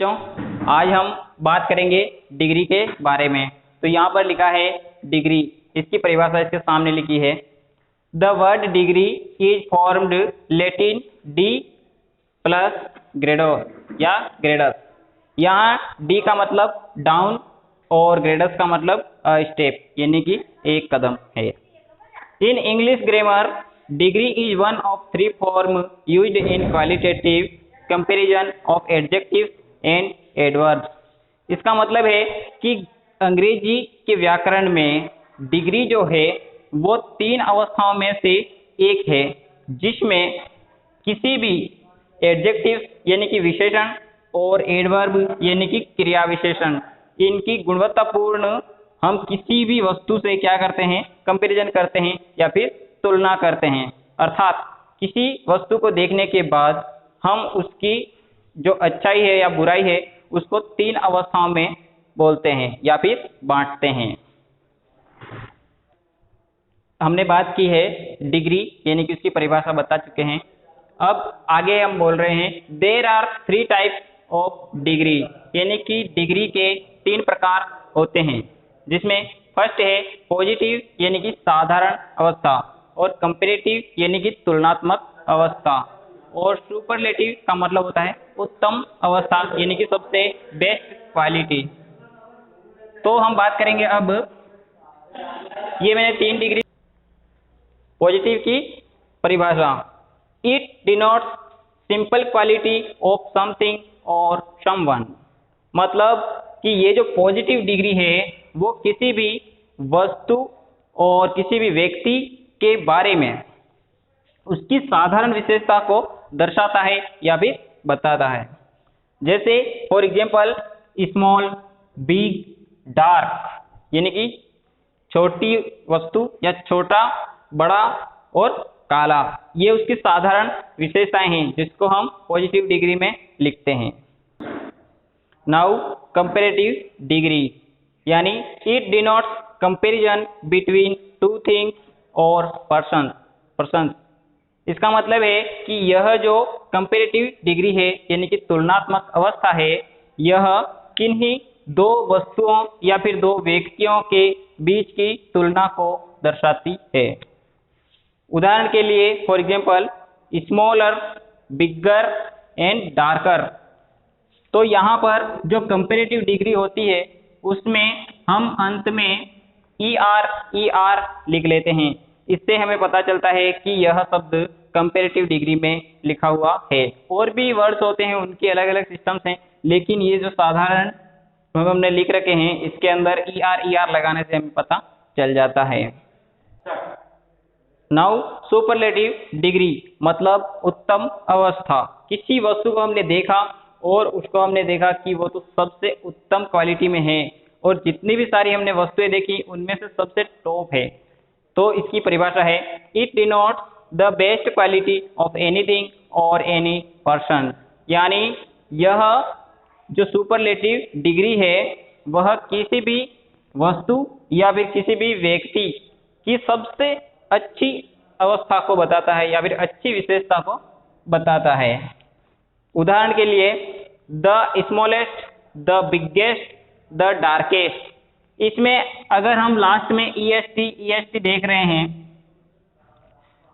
बच्चों, आज हम बात करेंगे डिग्री के बारे में। तो यहाँ पर लिखा है डिग्री, इसकी परिभाषा इसके सामने लिखी है। The word degree is formed Latin de plus grado या ग्रेडस। यहाँ डी का मतलब डाउन और ग्रेडस का मतलब स्टेप यानी कि एक कदम है। In English grammar degree is one of three form used in qualitative comparison of adjectives and adverbs. इसका मतलब है कि अंग्रेजी के व्याकरण में डिग्री जो है वो तीन अवस्थाओं में से एक है, जिसमें किसी भी एडजेक्टिव यानी कि विशेषण और एडवर्ब यानी कि क्रिया विशेषण, इनकी गुणवत्तापूर्ण हम किसी भी वस्तु से क्या करते हैं, कंपैरिजन करते हैं या फिर तुलना करते हैं। अर्थात किसी वस्तु को देखने के बाद हम उसकी जो अच्छाई है या बुराई है उसको तीन अवस्थाओं में बोलते हैं या फिर बांटते हैं। हमने बात की है डिग्री यानी कि उसकी परिभाषा बता चुके हैं। अब आगे हम बोल रहे हैं there are three types of degree, यानी कि डिग्री के तीन प्रकार होते हैं, जिसमें फर्स्ट है पॉजिटिव यानी कि साधारण अवस्था, और कंपैरेटिव यानी कि तुलनात्मक अवस्था, और सुपरलेटिव का मतलब होता है उत्तम अवस्था यानी कि सबसे बेस्ट क्वालिटी। तो हम बात करेंगे अब, ये मैंने तीन डिग्री पॉजिटिव की परिभाषा। It denotes simple quality of something और समवन, मतलब कि ये जो पॉजिटिव डिग्री है वो किसी भी वस्तु और किसी भी व्यक्ति के बारे में उसकी साधारण विशेषता को दर्शाता है या फिर बताता है। जैसे for example small, big, dark, यानी कि छोटी वस्तु या छोटा, बड़ा और काला, ये उसकी साधारण विशेषताएं हैं जिसको हम पॉजिटिव डिग्री में लिखते हैं। नाउ कंपैरेटिव डिग्री, यानी it denotes comparison between two things और पर्सन। इसका मतलब है कि यह जो कंपैरेटिव डिग्री है यानी कि तुलनात्मक अवस्था है, यह किन्हीं दो वस्तुओं या फिर दो व्यक्तियों के बीच की तुलना को दर्शाती है। उदाहरण के लिए for example smaller, bigger and darker. तो यहाँ पर जो कंपैरेटिव डिग्री होती है उसमें हम अंत में ER लिख लेते हैं। इससे हमें पता चलता है कि यह शब्द कंपैरेटिव डिग्री में लिखा हुआ है। और भी वर्ड्स होते हैं, उनके अलग अलग सिस्टम्स हैं, लेकिन ये जो साधारण हमने लिख रखे हैं इसके अंदर ER लगाने से हमें पता चल जाता है। नाउ सुपरलेटिव डिग्री, मतलब उत्तम अवस्था। किसी वस्तु को हमने देखा और उसको हमने देखा कि वो तो सबसे उत्तम क्वालिटी में है, और जितनी भी सारी हमने वस्तुएं देखी उनमें से सबसे टॉप है। तो इसकी परिभाषा है it denotes the best quality of anything और एनी पर्सन, यानी यह जो सुपरलेटिव डिग्री है वह किसी भी वस्तु या फिर किसी भी व्यक्ति की सबसे अच्छी अवस्था को बताता है या फिर अच्छी विशेषता को बताता है। उदाहरण के लिए the smallest, the biggest, the darkest. इसमें अगर हम लास्ट में EST देख रहे हैं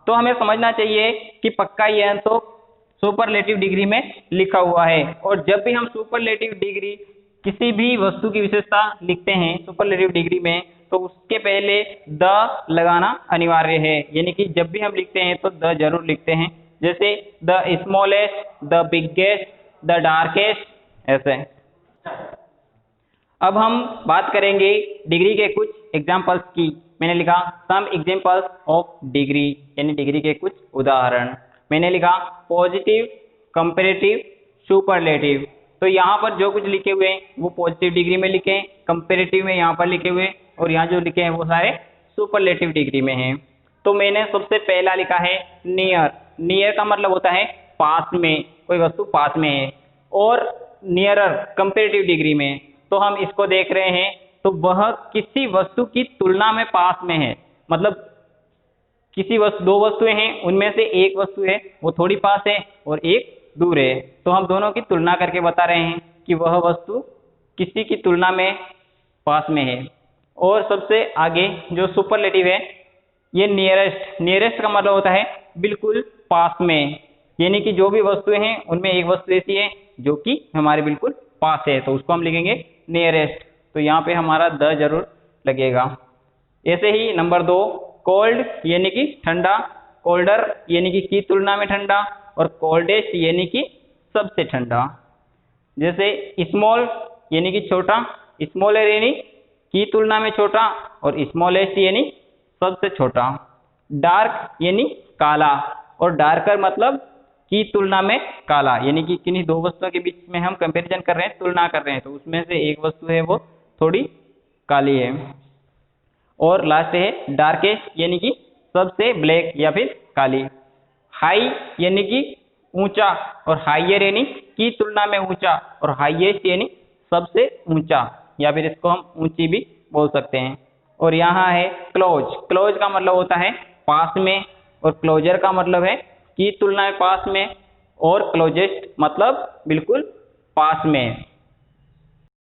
तो हमें समझना चाहिए कि पक्का यह तो सुपरलेटिव डिग्री में लिखा हुआ है, और जब भी हम सुपरलेटिव डिग्री किसी भी वस्तु की विशेषता लिखते हैं सुपरलेटिव डिग्री में, तो उसके पहले द लगाना अनिवार्य है, यानी कि जब भी हम लिखते हैं तो द जरूर लिखते हैं। जैसे the smallest, the biggest, the darkest, ऐसे। अब हम बात करेंगे डिग्री के कुछ एग्जाम्पल्स की। मैंने लिखा सम एग्जाम्पल्स ऑफ डिग्री, यानी डिग्री के कुछ उदाहरण। मैंने लिखा पॉजिटिव, कंपैरेटिव, सुपरलेटिव। तो यहाँ पर जो कुछ लिखे हुए हैं वो पॉजिटिव डिग्री में लिखे हैं, कंपैरेटिव में यहाँ पर लिखे हुए, और यहाँ जो लिखे हैं वो सारे सुपरलेटिव डिग्री में हैं। तो मैंने सबसे पहला लिखा है नियर। नियर का मतलब होता है पास में, कोई वस्तु पास में है, और नियरर कंपैरेटिव डिग्री में। तो हम इसको देख रहे हैं तो वह किसी वस्तु की तुलना में पास में है, मतलब किसी वस्तु, दो वस्तुएं हैं, उनमें से एक वस्तु है वो थोड़ी पास है और एक दूर है, तो हम दोनों की तुलना करके बता रहे हैं कि वह वस्तु किसी की तुलना में पास में है। और सबसे आगे जो सुपरलेटिव है, ये नियरेस्ट। नियरेस्ट का मतलब होता है बिल्कुल पास में, यानी कि जो भी वस्तुएं हैं उनमें एक वस्तु ऐसी है जो कि हमारे बिल्कुल पास है, तो उसको हम लिखेंगे नियरेस्ट। तो यहाँ पे हमारा द जरूर लगेगा। ऐसे ही नंबर 2, कोल्ड यानी कि ठंडा, कोल्डर यानी कि की तुलना में ठंडा, और कोल्डेस्ट यानी कि सबसे ठंडा। जैसे स्मॉल यानी कि छोटा, स्मॉलर यानी की तुलना में छोटा, और स्मॉलेस्ट यानी सबसे छोटा। डार्क यानी काला, और डार्कर मतलब की तुलना में काला, यानी कि किन्हीं दो वस्तुओं के बीच में हम कंपैरिजन कर रहे हैं, तुलना कर रहे हैं, तो उसमें से एक वस्तु है वो थोड़ी काली है। और लास्ट है डार्केस्ट यानी कि सबसे ब्लैक या फिर काली। हाई यानी कि ऊंचा, और हाइयर यानी की तुलना में ऊंचा, और हाईएस्ट यानी सबसे ऊंचा, या फिर इसको हम ऊंची भी बोल सकते हैं। और यहाँ है क्लोज। क्लोज का मतलब होता है पास में, और क्लोजर का मतलब है की तुलना में पास में, और क्लोजेस्ट मतलब बिल्कुल पास में।